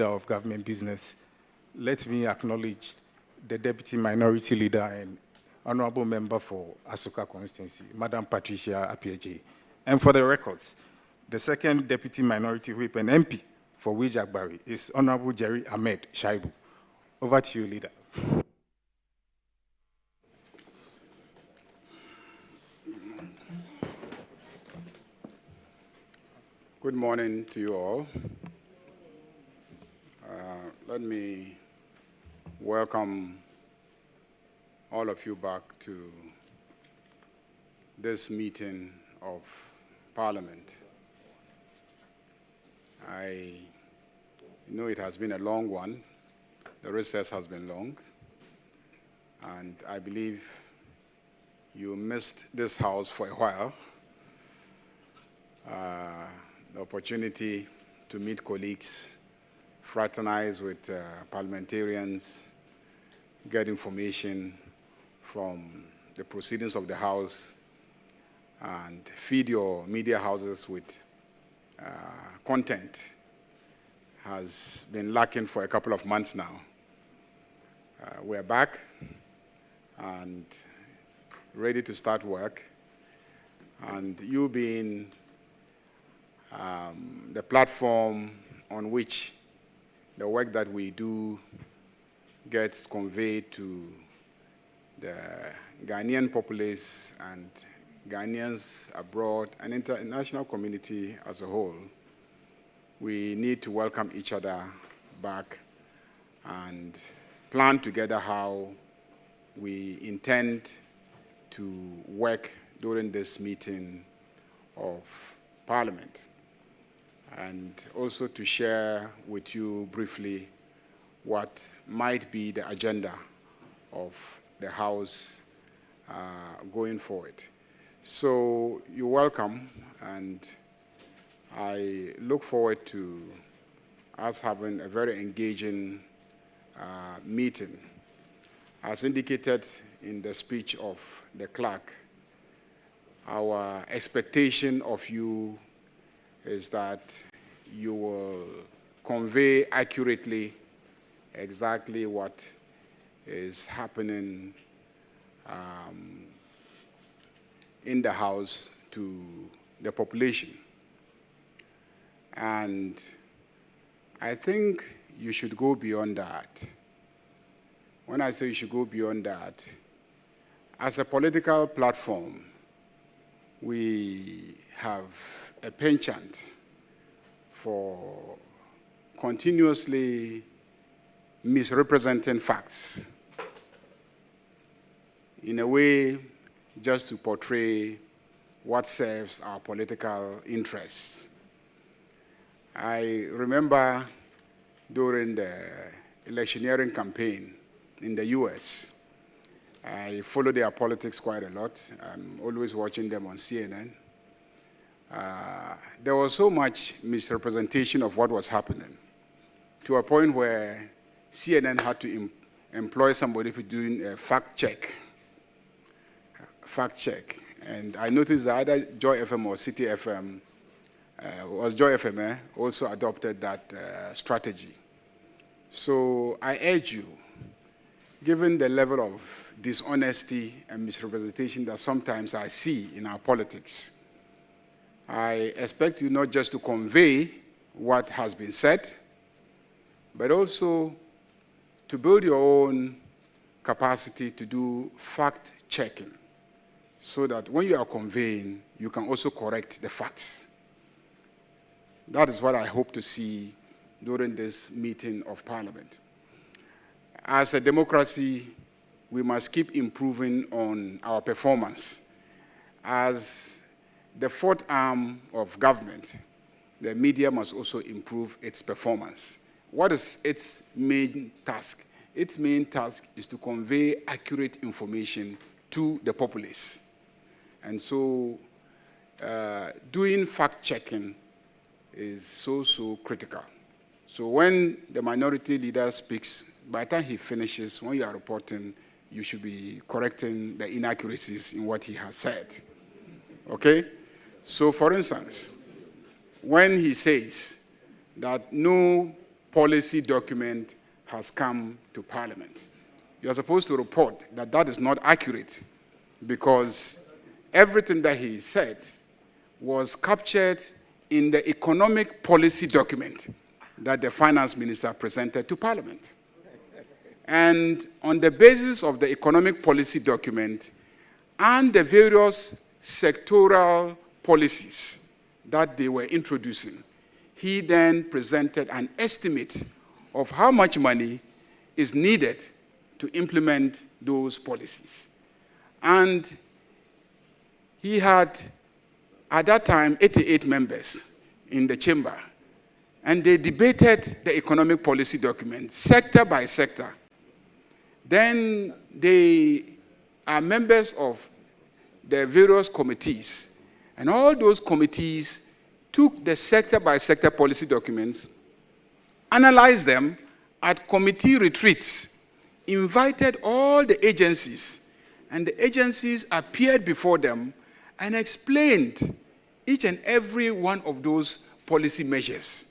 of government business, let me acknowledge the Deputy Minority Leader and Honorable Member for Asuka Constituency, Madam Patricia Apieje. And for the records, the second Deputy Minority Whip and MP for Wijagbari is Honorable Jerry Ahmed Shaibu. Over to you, Leader. Good morning to you all. Let me welcome all of you back to this meeting of Parliament. I know it has been a long one. The recess has been long, and I believe you missed this house for a while. The opportunity to meet colleagues, fraternize with parliamentarians, get information from the proceedings of the House, and feed your media houses with content has been lacking for a couple of months now. We're back and ready to start work, and you being the platform on which the work that we do gets conveyed to the Ghanaian populace and Ghanaians abroad and international community as a whole, we need to welcome each other back and plan together how we intend to work during this meeting of Parliament, and also to share with you briefly what might be the agenda of the House going forward. So you're welcome, and I look forward to us having a very engaging meeting. As indicated in the speech of the clerk, our expectation of you is that you will convey accurately exactly what is happening in the House to the population. And I think you should go beyond that. When I say you should go beyond that, as a political platform, we have a penchant for continuously misrepresenting facts in a way just to portray what serves our political interests. I remember during the electioneering campaign in the US, I follow their politics quite a lot. I'm always watching them on CNN. There was so much misrepresentation of what was happening, to a point where CNN had to employ somebody for doing a fact check. And I noticed that either Joy FM or City FM, was Joy FM, also adopted that strategy. So I urge you, given the level of dishonesty and misrepresentation that sometimes I see in our politics, I expect you not just to convey what has been said, but also to build your own capacity to do fact-checking, so that when you are conveying, you can also correct the facts. That is what I hope to see during this meeting of Parliament. As a democracy, we must keep improving on our performance. As the fourth arm of government, the media must also improve its performance. What is its main task? Its main task is to convey accurate information to the populace. And so doing fact-checking is so critical. So when the minority leader speaks, by the time he finishes, when you are reporting, you should be correcting the inaccuracies in what he has said. Okay? So for instance, when he says that no policy document has come to Parliament. You are supposed to report that that is not accurate, because everything that he said was captured in the economic policy document that the finance minister presented to Parliament. And on the basis of the economic policy document and the various sectoral policies that they were introducing, he then presented an estimate of how much money is needed to implement those policies. And he had, at that time, 88 members in the chamber, and they debated the economic policy document sector by sector. Then they are members of the various committees, and all those committees took the sector by sector policy documents, analyzed them at committee retreats, invited all the agencies, and the agencies appeared before them and explained each and every one of those policy measures.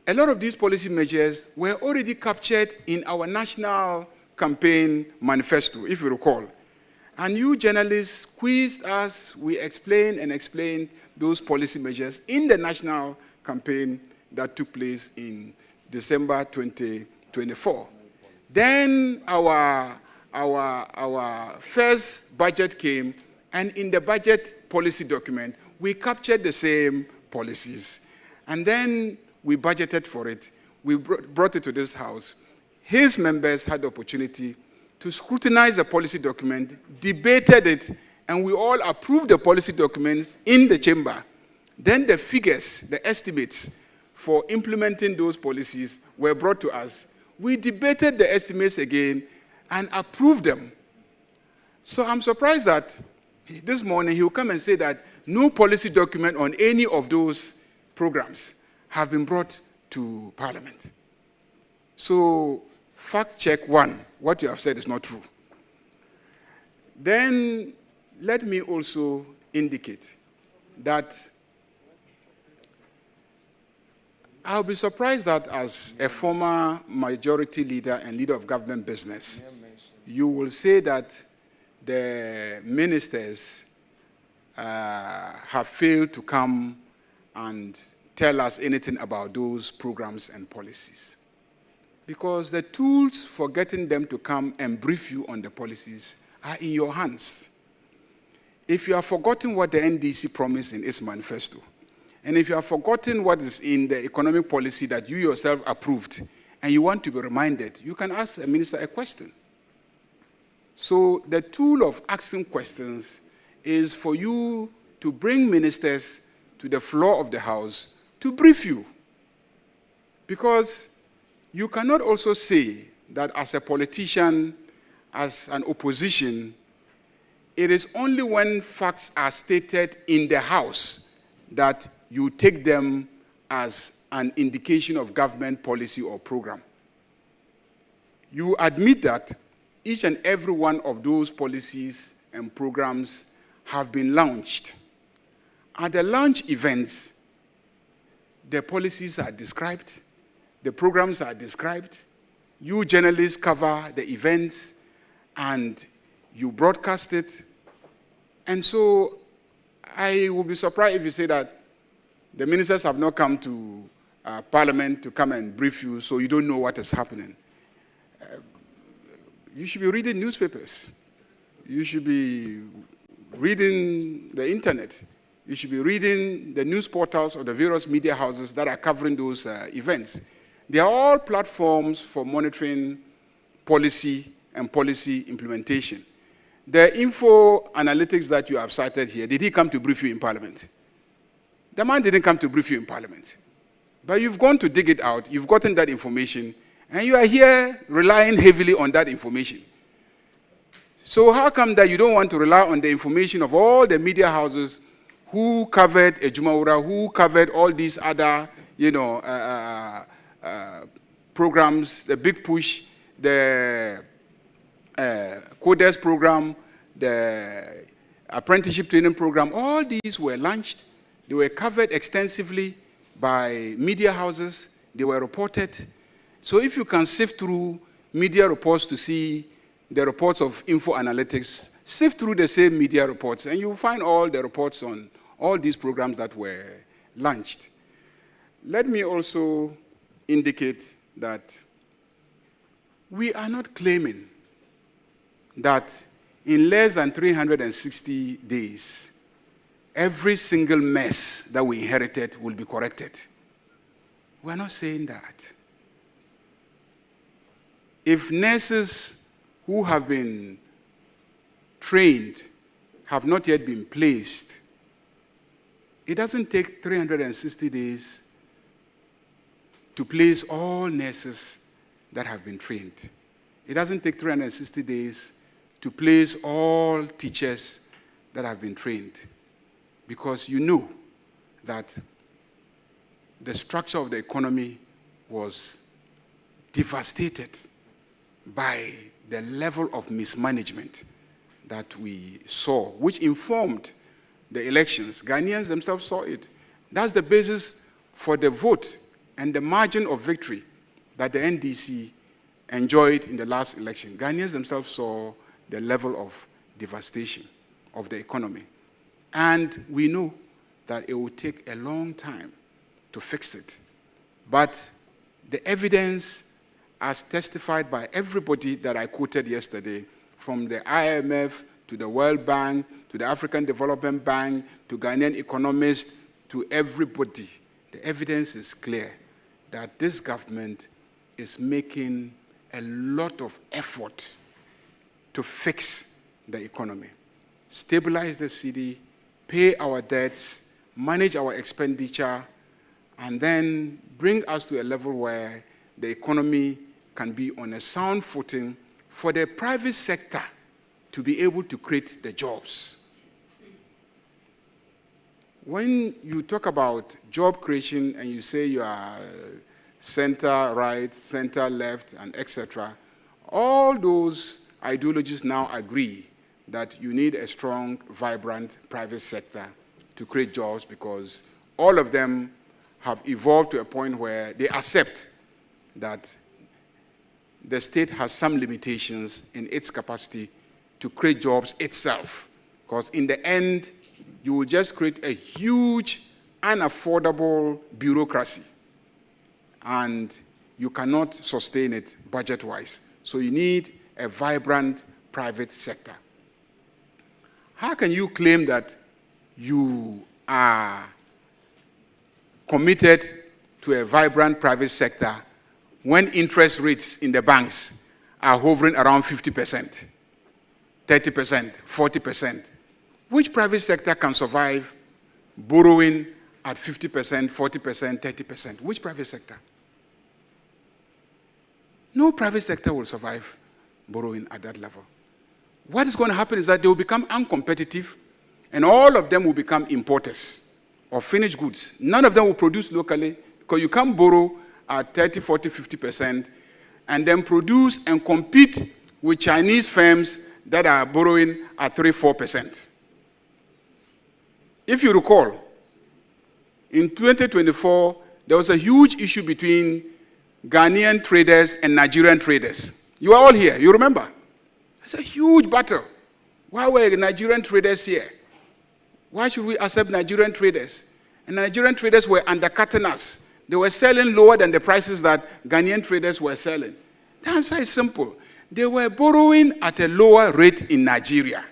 A lot of these policy measures were already captured in our national campaign manifesto, if you recall. And you journalists squeezed us, we explained and explained those policy measures in the national campaign that took place in December 2024. Then our first budget came, and in the budget policy document, we captured the same policies. And then we budgeted for it. We brought it to this House. His members had the opportunity to scrutinize the policy document, debated it, and we all approved the policy documents in the chamber. Then the figures, the estimates for implementing those policies were brought to us. We debated the estimates again and approved them. So I'm surprised that this morning he will come and say that no policy document on any of those programs have been brought to Parliament. So fact check one, what you have said is not true. Then let me also indicate that I'll be surprised that as a former majority leader and leader of government business, you will say that the ministers have failed to come and tell us anything about those programs and policies. Because the tools for getting them to come and brief you on the policies are in your hands. If you have forgotten what the NDC promised in its manifesto, and if you have forgotten what is in the economic policy that you yourself approved, and you want to be reminded, you can ask a minister a question. So the tool of asking questions is for you to bring ministers to the floor of the House to brief you. Because you cannot also say that as a politician, as an opposition, it is only when facts are stated in the House that you take them as an indication of government policy or program. You admit that each and every one of those policies and programs have been launched. At the launch events, the policies are described, the programs are described, you journalists cover the events, and you broadcast it. And so I will be surprised if you say that the ministers have not come to Parliament to come and brief you, so you don't know what is happening. You should be reading newspapers. You should be reading the internet. You should be reading the news portals of the various media houses that are covering those events. They are all platforms for monitoring policy and policy implementation. The info analytics that you have cited here, did he come to brief you in Parliament? The man didn't come to brief you in Parliament. But you've gone to dig it out, you've gotten that information, and you are here relying heavily on that information. So how come that you don't want to rely on the information of all the media houses who covered Ejumawura, who covered all these other, programs, the Big Push, the Coders program, the apprenticeship training program, all these were launched. They were covered extensively by media houses, They were reported. So if you can sift through media reports to see the reports of Info Analytics, sift through the same media reports, and you'll find all the reports on all these programs that were launched. Let me also indicate that we are not claiming that in less than 360 days, every single mess that we inherited will be corrected. We're not saying that. If nurses who have been trained have not yet been placed, it doesn't take 360 days to place all nurses that have been trained. It doesn't take 360 days to place all teachers that have been trained, because you know that the structure of the economy was devastated by the level of mismanagement that we saw, which informed the elections. Ghanaians themselves saw it. That's the basis for the vote and the margin of victory that the NDC enjoyed in the last election. Ghanaians themselves saw the level of devastation of the economy. And we know that it will take a long time to fix it. But the evidence, as testified by everybody that I quoted yesterday, from the IMF to the World Bank to the African Development Bank to Ghanaian economists to everybody, the evidence is clear that this government is making a lot of effort to fix the economy, stabilize the city, pay our debts, manage our expenditure, and then bring us to a level where the economy can be on a sound footing for the private sector to be able to create the jobs. When you talk about job creation and you say you are center right, center left, and etc., all those ideologies now agree that you need a strong, vibrant private sector to create jobs, because all of them have evolved to a point where they accept that the state has some limitations in its capacity to create jobs itself. Because in the end, you will just create a huge, unaffordable bureaucracy, and you cannot sustain it budget-wise. So you need a vibrant private sector. How can you claim that you are committed to a vibrant private sector when interest rates in the banks are hovering around 50%, 30%, 40%? Which private sector can survive borrowing at 50%, 40%, 30%? Which private sector? No private sector will survive borrowing at that level. What is going to happen is that they will become uncompetitive, and all of them will become importers of finished goods. None of them will produce locally, because you can't borrow at 30, 40, 50%, and then produce and compete with Chinese firms that are borrowing at 3, 4%. If you recall, in 2024, there was a huge issue between Ghanaian traders and Nigerian traders. You are all here, you remember? It's a huge battle. Why were Nigerian traders here? Why should we accept Nigerian traders? And Nigerian traders were undercutting us. They were selling lower than the prices that Ghanaian traders were selling. The answer is simple. They were borrowing at a lower rate in Nigeria.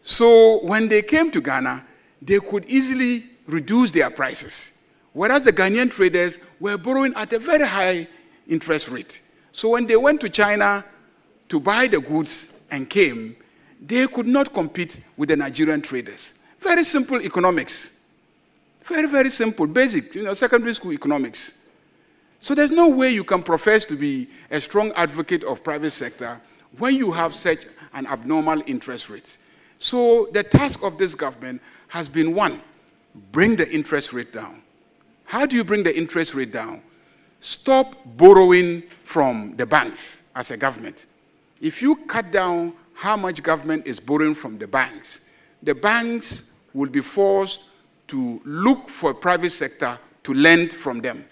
So when they came to Ghana, they could easily reduce their prices, whereas the Ghanaian traders were borrowing at a very high interest rate. So when they went to China to buy the goods and came, they could not compete with the Nigerian traders. Very simple economics. Very, very simple, basic, secondary school economics. So there's no way you can profess to be a strong advocate of private sector when you have such an abnormal interest rate. So the task of this government has been, one, bring the interest rate down. How do you bring the interest rate down? Stop borrowing from the banks as a government. If you cut down how much government is borrowing from the banks will be forced to look for a private sector to lend from them.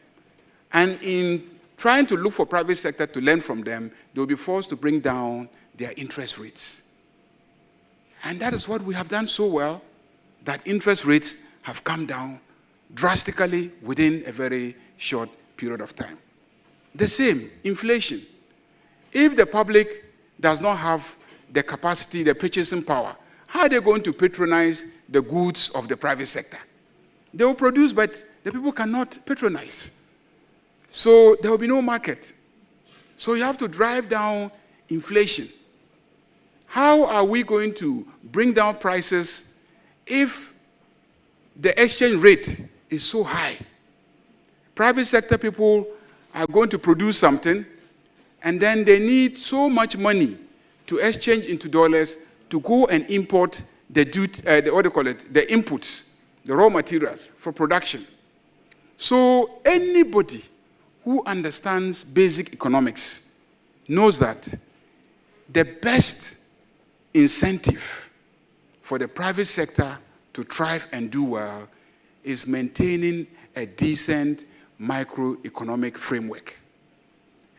And in trying to look for private sector to lend from them, they will be forced to bring down their interest rates. And that is what we have done so well, that interest rates have come down drastically within a very short period of time. The same, inflation. If the public does not have the capacity, the purchasing power, how are they going to patronize the goods of the private sector? They will produce, but the people cannot patronize. So there will be no market. So you have to drive down inflation. How are we going to bring down prices if the exchange rate is so high? Private sector people are going to produce something, and then they need so much money to exchange into dollars to go and import the inputs, the raw materials for production. So anybody who understands basic economics knows that the best incentive for the private sector to thrive and do well is maintaining a decent microeconomic framework.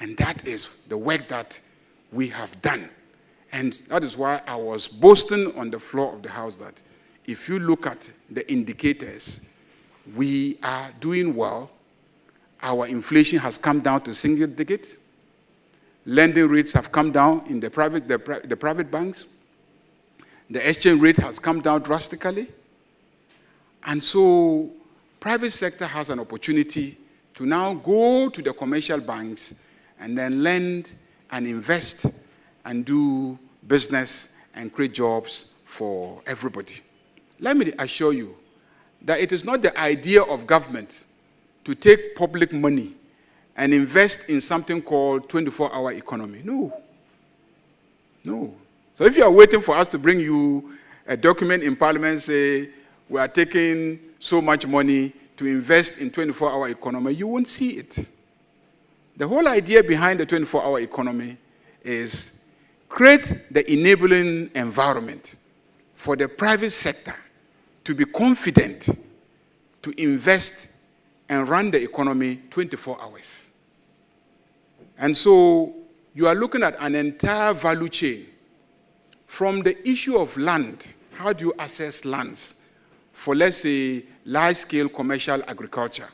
And that is the work that we have done. And that is why I was boasting on the floor of the House that if you look at the indicators, we are doing well. Our inflation has come down to single digit. Lending rates have come down in the private banks. The exchange rate has come down drastically. And so private sector has an opportunity to now go to the commercial banks and then lend and invest and do business and create jobs for everybody. Let me assure you that it is not the idea of government to take public money and invest in something called 24-hour economy. No. No. So if you are waiting for us to bring you a document in Parliament say we are taking so much money to invest in 24-hour economy, you won't see it. The whole idea behind the 24-hour economy is create the enabling environment for the private sector to be confident to invest and run the economy 24 hours. And so you are looking at an entire value chain from the issue of land. How do you access lands for, let's say, large-scale commercial agriculture?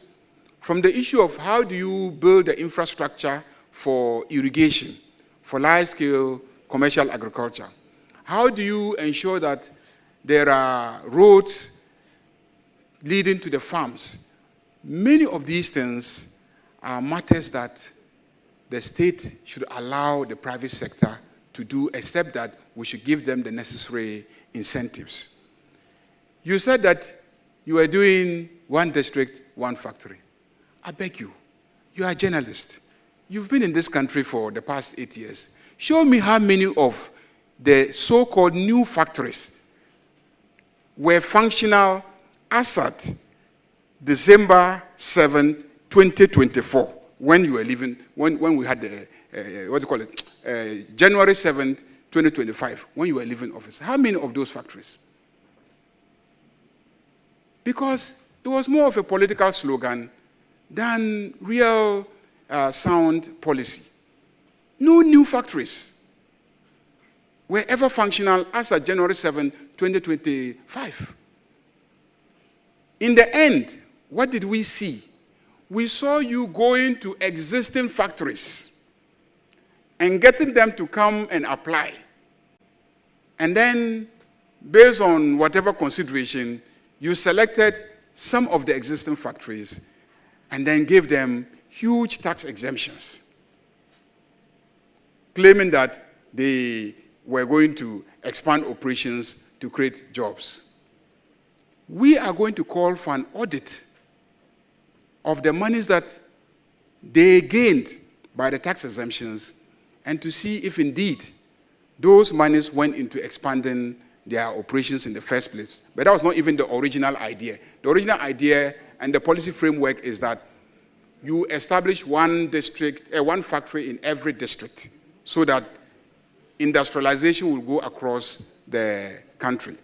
From the issue of how do you build the infrastructure for irrigation, for large-scale commercial agriculture? How do you ensure that there are roads leading to the farms? Many of these things are matters that the state should allow the private sector to do, except that we should give them the necessary incentives. You said that you were doing one district, one factory. I beg you, you are a journalist. You've been in this country for the past 8 years. Show me how many of the so-called new factories were functional as at December 7, 2024, when you were leaving, when we had the, January 7, 2025, when you were leaving office. How many of those factories? Because it was more of a political slogan than real sound policy. No new factories were ever functional as of January 7, 2025. In the end, what did we see? We saw you going to existing factories and getting them to come and apply. And then, based on whatever consideration, you selected some of the existing factories and then gave them huge tax exemptions, claiming that they were going to expand operations to create jobs. We are going to call for an audit of the monies that they gained by the tax exemptions and to see if indeed those monies went into expanding their operations in the first place. But that was not even the original idea. The original idea and the policy framework is that you establish one factory in every district so that industrialization will go across the country.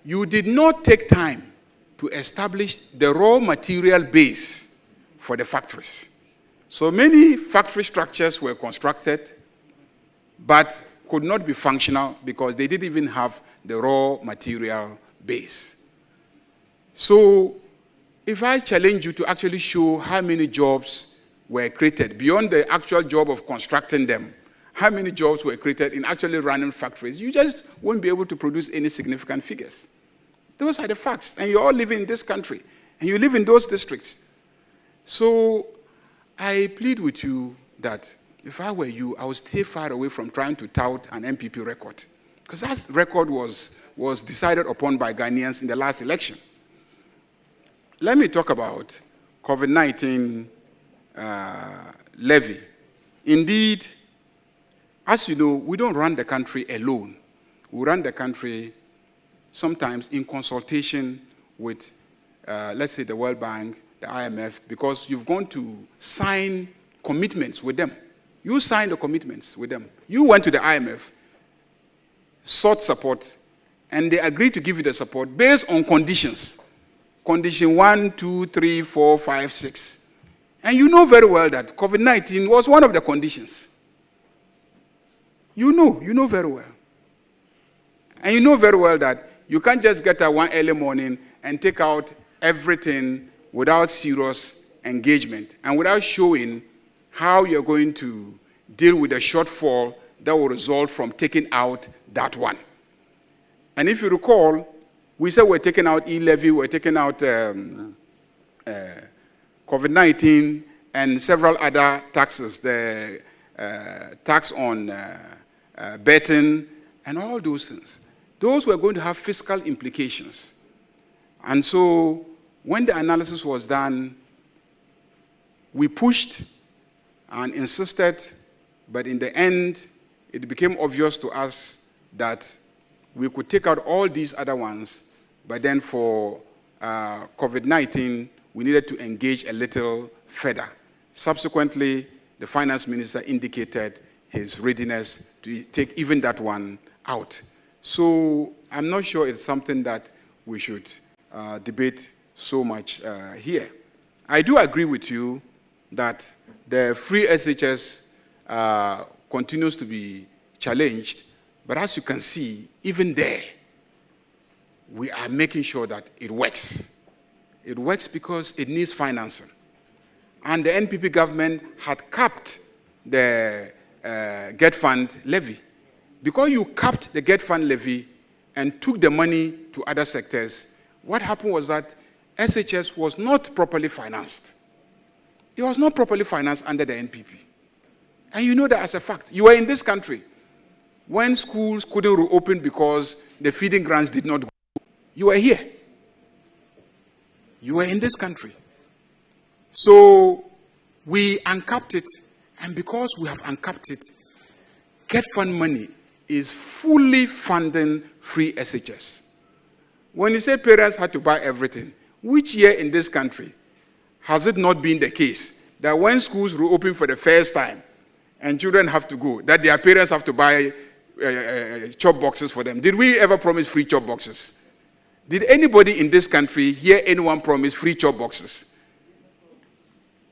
You did not take time to establish the raw material base for the factories. So many factory structures were constructed, but could not be functional because they didn't even have the raw material base. So if I challenge you to actually show how many jobs were created, beyond the actual job of constructing them, how many jobs were created in actually running factories, you just won't be able to produce any significant figures. Those are the facts. And you all live in this country, and you live in those districts. So I plead with you that if I were you, I would stay far away from trying to tout an MPP record, because that record was decided upon by Ghanaians in the last election. Let me talk about COVID-19 levy. Indeed, as you know, we don't run the country alone. We run the country sometimes in consultation with, let's say, the World Bank, the IMF, because you've gone to sign commitments with them. You signed the commitments with them. You went to the IMF, sought support, and they agreed to give you the support based on conditions. Condition 1, 2, 3, 4, 5, 6. And you know very well that COVID-19 was one of the conditions. You know very well. And you know very well that you can't just get up one early morning and take out everything without serious engagement and without showing how you're going to deal with the shortfall that will result from taking out that one. And if you recall, we said we're taking out e-levy, we're taking out COVID-19 and several other taxes, the tax on betting and all those things. Those were going to have fiscal implications. And so when the analysis was done, we pushed and insisted, but in the end, it became obvious to us that we could take out all these other ones, but then for COVID-19, we needed to engage a little further. Subsequently, the finance minister indicated his readiness to take even that one out. So I'm not sure it's something that we should debate so much here. I do agree with you that the free SHS continues to be challenged, but as you can see, even there, we are making sure that it works. It works because it needs financing. And the NPP government had capped the Get Fund levy. Because you capped the Get Fund levy and took the money to other sectors, what happened was that SHS was not properly financed. It was not properly financed under the NPP. And you know that as a fact. You were in this country when schools couldn't reopen because the feeding grants did not go. You were here. You were in this country. So we uncapped it, and because we have uncapped it, Get Fund money is fully funding free SHS. When you say parents had to buy everything, which year in this country has it not been the case that when schools reopen for the first time and children have to go, that their parents have to buy chop boxes for them? Did we ever promise free chop boxes? Did anybody in this country hear anyone promise free chop boxes?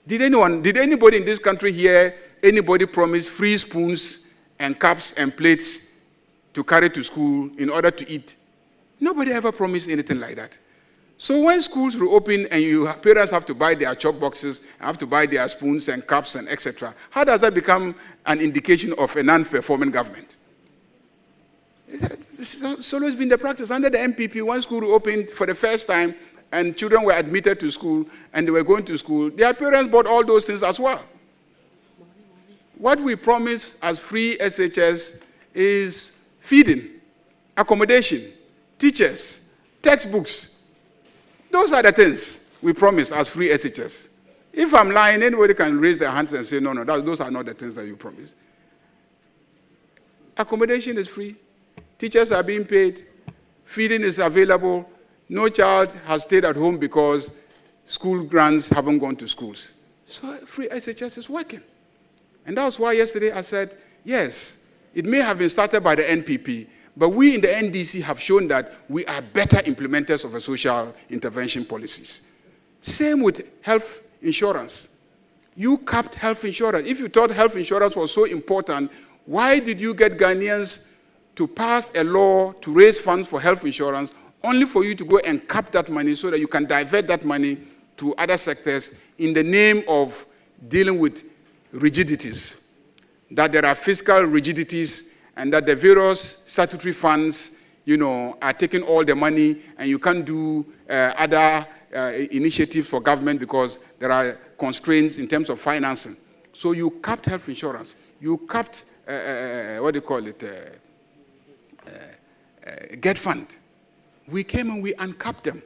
Did anybody in this country hear anybody promise free spoons and cups and plates to carry to school in order to eat? Nobody ever promised anything like that. So when schools reopen and your parents have to buy their chop boxes, have to buy their spoons and cups and etc., how does that become an indication of a non-performing government? This has always been the practice. Under the MPP, when school reopened for the first time and children were admitted to school and they were going to school, their parents bought all those things as well. What we promise as free SHS is feeding, accommodation, teachers, textbooks. Those are the things we promised as free SHS. If I'm lying, anybody can raise their hands and say, no, those are not the things that you promised. Accommodation is free. Teachers are being paid. Feeding is available. No child has stayed at home because school grants haven't gone to schools. So free SHS is working. And that was why yesterday I said, yes, it may have been started by the NPP, but we in the NDC have shown that we are better implementers of the social intervention policies. Same with health insurance. You capped health insurance. If you thought health insurance was so important, why did you get Ghanaians to pass a law to raise funds for health insurance only for you to go and cap that money so that you can divert that money to other sectors in the name of dealing with rigidities? That there are fiscal rigidities and that the various statutory funds, are taking all the money and you can't do other initiatives for government because there are constraints in terms of financing. So you capped health insurance. You capped, Get Fund. We came and we uncapped them.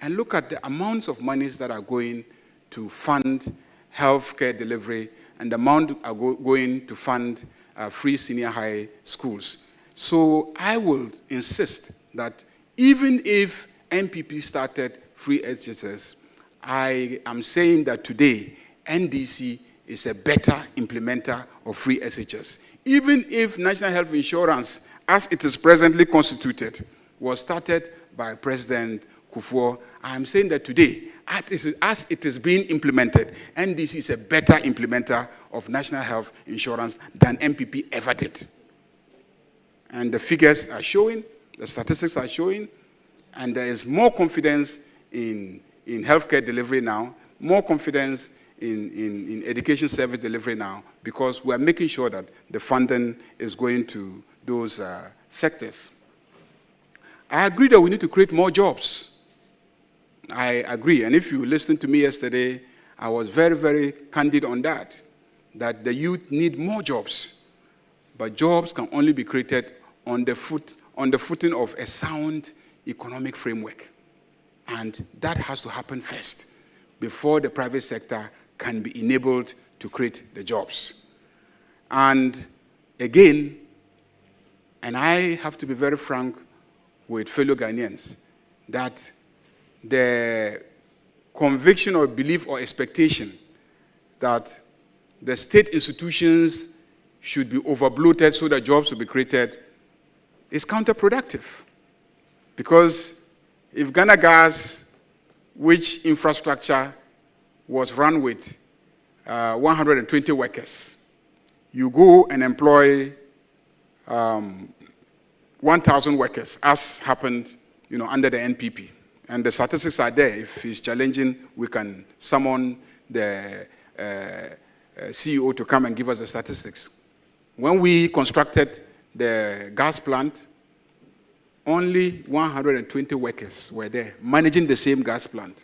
And look at the amounts of monies that are going to fund healthcare delivery and the amount are going to fund free senior high schools. So I will insist that even if NPP started free SHS, I am saying that today NDC is a better implementer of free SHS. Even if National Health Insurance, as it is presently constituted, was started by President Kufuor, I am saying that today, as it is being implemented, NDC is a better implementer of National Health Insurance than MPP ever did. And the figures are showing, the statistics are showing, and there is more confidence in healthcare delivery now, more confidence in education service delivery now, because we are making sure that the funding is going to those sectors. I agree that we need to create more jobs. I agree, and if you listened to me yesterday, I was very, very candid on that the youth need more jobs, but jobs can only be created on the footing of a sound economic framework. And that has to happen first before the private sector can be enabled to create the jobs. And again, and I have to be very frank with fellow Ghanaians, that the conviction or belief or expectation that the state institutions should be overbloated so that jobs will be created is counterproductive. Because if Ghana Gas, which infrastructure was run with 120 workers, you go and employ 1,000 workers, as happened under the NPP. And the statistics are there. If it's challenging, we can summon the CEO to come and give us the statistics. When we constructed the gas plant, only 120 workers were there managing the same gas plant.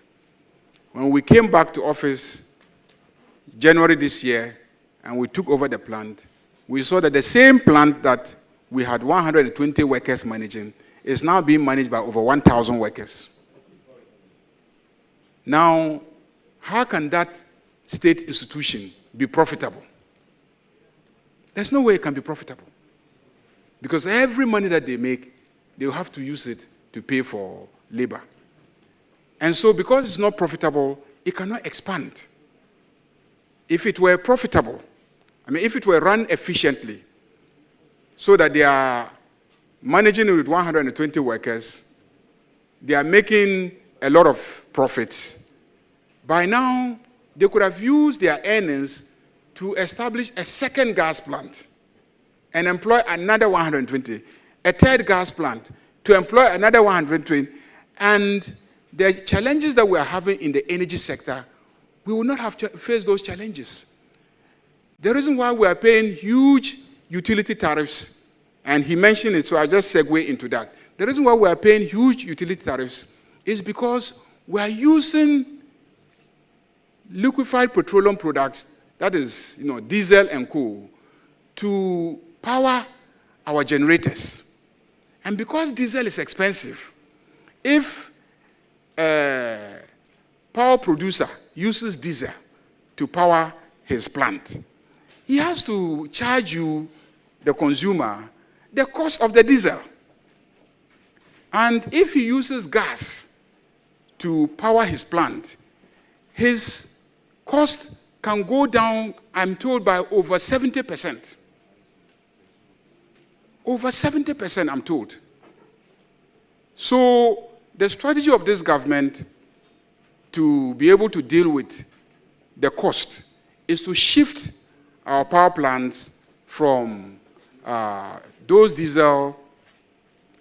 When we came back to office January this year and we took over the plant, we saw that the same plant that we had 120 workers managing is now being managed by over 1,000 workers. Now, how can that state institution be profitable? There's no way it can be profitable. Because every money that they make, they will have to use it to pay for labor. And so because it's not profitable, it cannot expand. If it were profitable, if it were run efficiently, so that they are managing it with 120 workers, they are making a lot of profits. By now, they could have used their earnings to establish a second gas plant and employ another 120, a third gas plant to employ another 120, and the challenges that we are having in the energy sector, we will not have to face those challenges. The reason why we are paying huge utility tariffs, and he mentioned it, so I'll just segue into that. The reason why we are paying huge utility tariffs is because we are using liquefied petroleum products, that is, diesel and coal, to power our generators. And because diesel is expensive, if a power producer uses diesel to power his plant, he has to charge you, the consumer, the cost of the diesel. And if he uses gas to power his plant, his cost can go down, I'm told, by over 70%. Over 70%, I'm told. So the strategy of this government to be able to deal with the cost is to shift our power plants from those diesel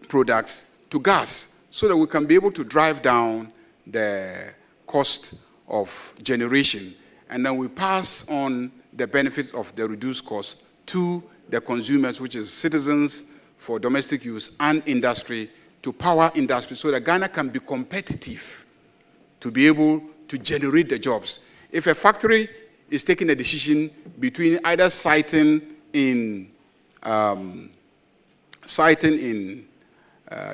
products to gas so that we can be able to drive down the cost of generation, and then we pass on the benefits of the reduced cost to the consumers, which is citizens for domestic use and industry, to power industry, so that Ghana can be competitive to be able to generate the jobs. If a factory is taking a decision between either siting in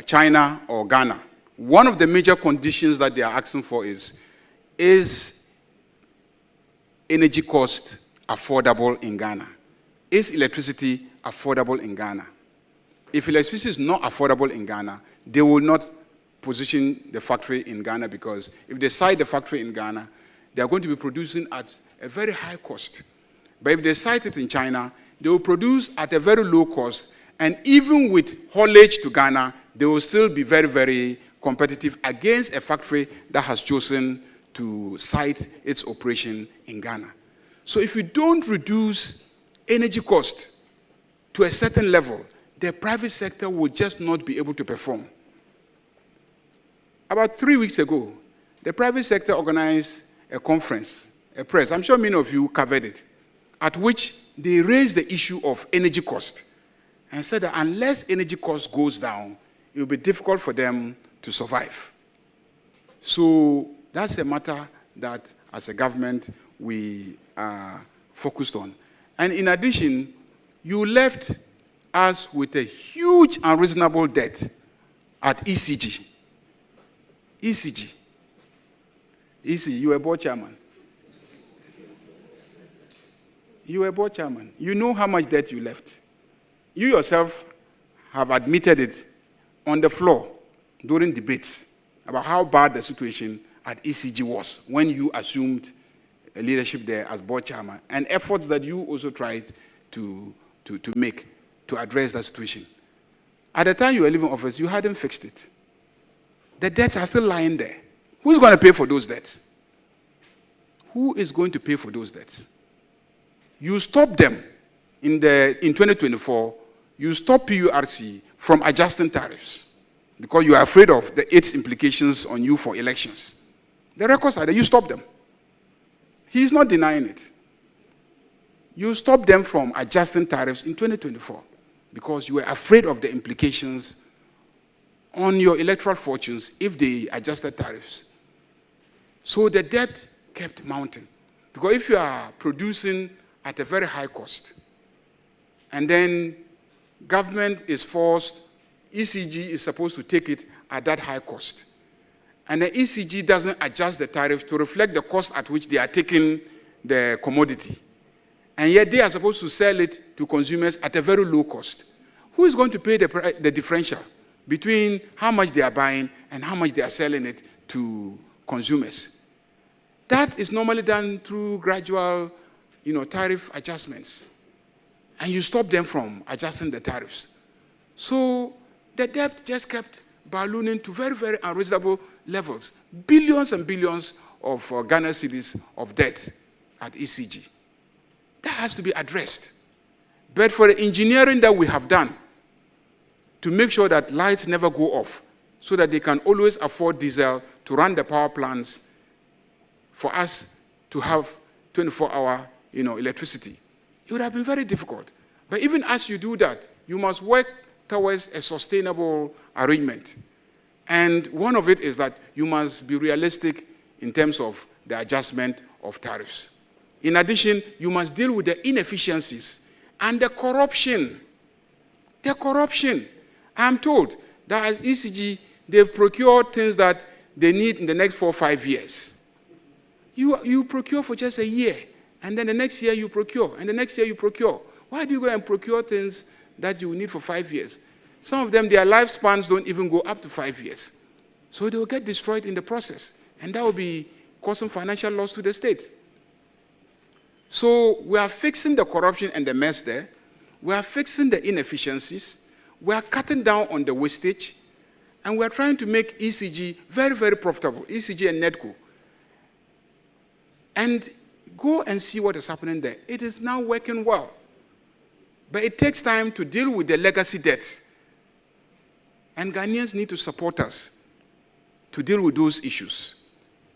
China or Ghana, one of the major conditions that they are asking for is energy cost affordable in Ghana? Is electricity affordable in Ghana? If electricity is not affordable in Ghana, they will not position the factory in Ghana, because if they site the factory in Ghana, they are going to be producing at a very high cost. But if they site it in China, they will produce at a very low cost, and even with haulage to Ghana, they will still be very, very competitive against a factory that has chosen to site its operation in Ghana. So if you don't reduce energy cost to a certain level, the private sector will just not be able to perform. About 3 weeks ago, the private sector organized a conference, a press, I'm sure many of you covered it, at which they raised the issue of energy cost and said that unless energy cost goes down, it will be difficult for them to survive. So that's a matter that, as a government, we are focused on. And in addition, you left us with a huge unreasonable debt at ECG. ECG, you were board chairman. You were board chairman. You know how much debt you left. You yourself have admitted it on the floor during debates about how bad the situation at ECG was when you assumed leadership there as board chairman, and efforts that you also tried to make to address that situation. At the time you were leaving office, you hadn't fixed it. The debts are still lying there. Who's going to pay for those debts? Who is going to pay for those debts? You stopped them in 2024. You stopped PURC from adjusting tariffs because you are afraid of its implications on you for elections. The records are there. You stopped them. He is not denying it. You stopped them from adjusting tariffs in 2024 because you were afraid of the implications on your electoral fortunes if they adjusted tariffs. So the debt kept mounting. Because if you are producing at a very high cost, and then government is forced, ECG is supposed to take it at that high cost, and the ECG doesn't adjust the tariff to reflect the cost at which they are taking the commodity, and yet they are supposed to sell it to consumers at a very low cost. Who is going to pay the differential between how much they are buying and how much they are selling it to consumers? That is normally done through gradual, tariff adjustments. And you stop them from adjusting the tariffs. So the debt just kept ballooning to very, very unreasonable levels. Billions and billions of Ghana cedis of debt at ECG. That has to be addressed. But for the engineering that we have done to make sure that lights never go off so that they can always afford diesel to run the power plants for us to have 24-hour electricity, it would have been very difficult. But even as you do that, you must work towards a sustainable arrangement. And one of it is that you must be realistic in terms of the adjustment of tariffs. In addition, you must deal with the inefficiencies and the corruption. The corruption. I'm told that at ECG, they've procured things that they need in the next 4 or 5 years. You procure for just a year, and then the next year you procure, and the next year you procure. Why do you go and procure things that you need for 5 years? Some of them, their lifespans don't even go up to 5 years. So they will get destroyed in the process, and that will be causing financial loss to the state. So we are fixing the corruption and the mess there. We are fixing the inefficiencies. We are cutting down on the wastage, and we are trying to make ECG very, very profitable, ECG and NEDCO. And Go and see what is happening there. It is now working well. But it takes time to deal with the legacy debts. And Ghanaians need to support us to deal with those issues.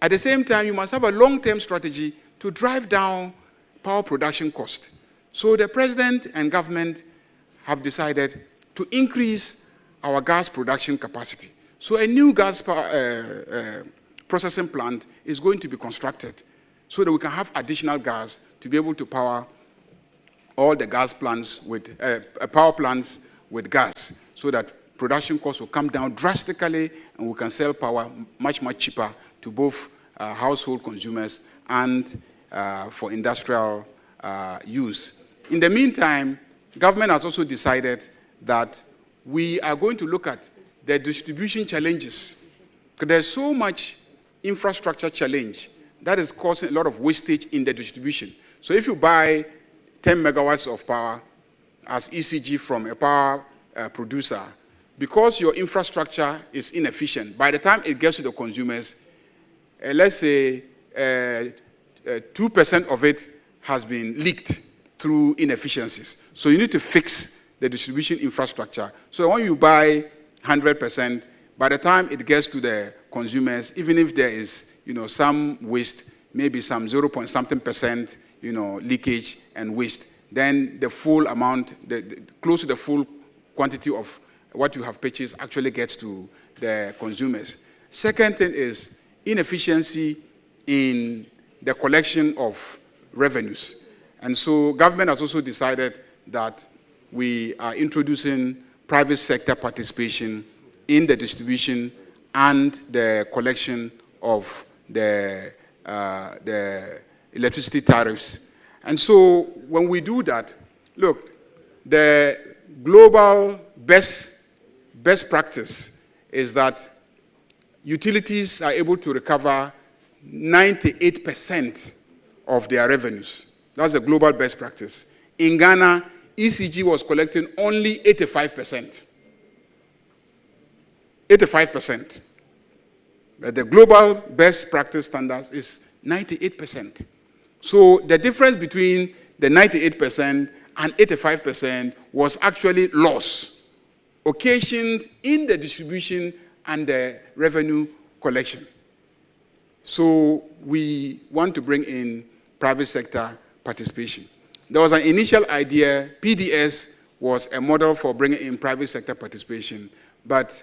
At the same time, you must have a long-term strategy to drive down power production cost. So the president and government have decided to increase our gas production capacity. So a new gas processing plant is going to be constructed so that we can have additional gas to be able to power all the gas plants with power plants with gas, so that production costs will come down drastically and we can sell power much, much cheaper to both household consumers and for industrial use. In the meantime, government has also decided that we are going to look at the distribution challenges, because there's so much infrastructure challenge that is causing a lot of wastage in the distribution. So if you buy 10 megawatts of power as ECG from a power producer, because your infrastructure is inefficient, by the time it gets to the consumers, let's say 2% of it has been leaked through inefficiencies. So you need to fix the distribution infrastructure. So when you buy 100%, by the time it gets to the consumers, even if there is, some waste, maybe some 0.something%, leakage and waste, then the full amount, close to the full quantity of what you have purchased actually gets to the consumers. Second thing is inefficiency in the collection of revenues. And so government has also decided that we are introducing private sector participation in the distribution and the collection of the electricity tariffs. And so when we do that, look, the global best practice is that utilities are able to recover 98% of their revenues. That's the global best practice. In Ghana, ECG was collecting only 85%. 85%. But the global best practice standards is 98%. So the difference between the 98% and 85% was actually loss occasioned in the distribution and the revenue collection. So we want to bring in private sector participation. There was an initial idea, PDS was a model for bringing in private sector participation, but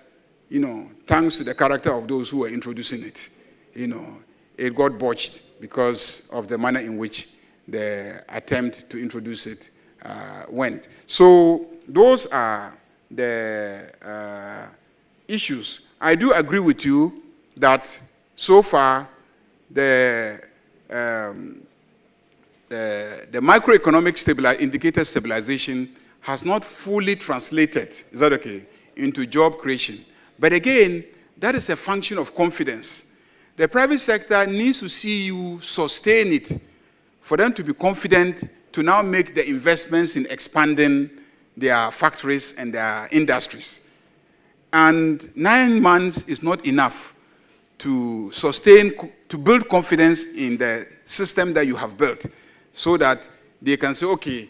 thanks to the character of those who were introducing it, it got botched because of the manner in which the attempt to introduce it went. So those are the issues. I do agree with you that so far the macroeconomic indicator stabilization has not fully translated, is that okay, into job creation. But again, that is a function of confidence. The private sector needs to see you sustain it for them to be confident to now make the investments in expanding their factories and their industries. And 9 months is not enough to sustain, to build confidence in the system that you have built so that they can say, okay,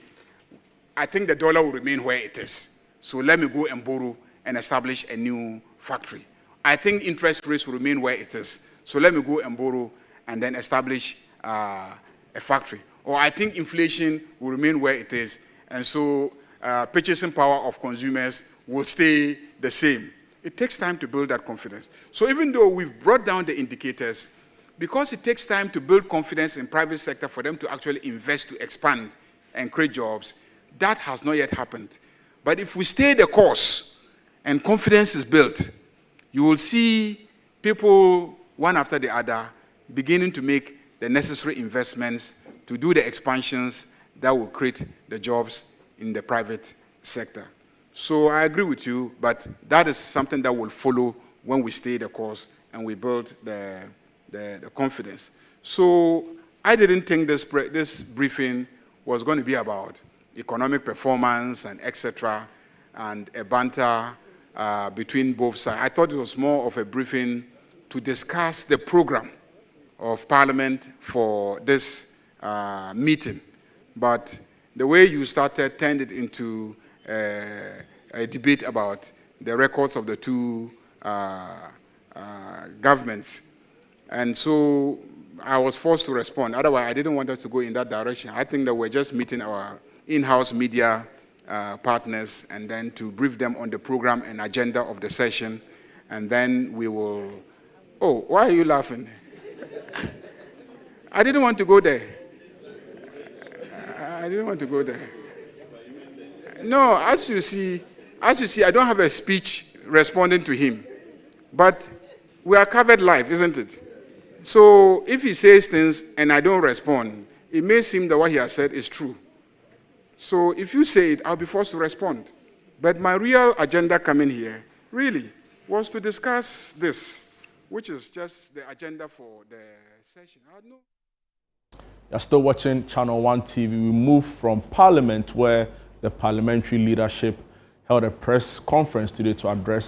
I think the dollar will remain where it is. So let me go and borrow and establish a new factory. I think interest rates will remain where it is. So let me go and borrow and then establish a factory. Or I think inflation will remain where it is. And so purchasing power of consumers will stay the same. It takes time to build that confidence. So even though we've brought down the indicators, because it takes time to build confidence in private sector for them to actually invest, to expand and create jobs, that has not yet happened. But if we stay the course and confidence is built, you will see people, one after the other, beginning to make the necessary investments to do the expansions that will create the jobs in the private sector. So I agree with you, but that is something that will follow when we stay the course and we build the confidence. So I didn't think this briefing was going to be about economic performance and etc. and a banter between both sides. I thought it was more of a briefing to discuss the program of Parliament for this meeting. But the way you started turned it into a debate about the records of the two governments. And so I was forced to respond. Otherwise, I didn't want us to go in that direction. I think that we're just meeting our in-house media partners and then to brief them on the program and agenda of the session. And then we will... Oh, why are you laughing? I didn't want to go there. I didn't want to go there. No, as you see, I don't have a speech responding to him. But we are covered live, isn't it? So if he says things and I don't respond, it may seem that what he has said is true. So if you say it, I'll be forced to respond. But my real agenda coming here, really, was to discuss this, which is just the agenda for the session. You're still watching ChannelOne TV. We move from Parliament, where the parliamentary leadership held a press conference today to address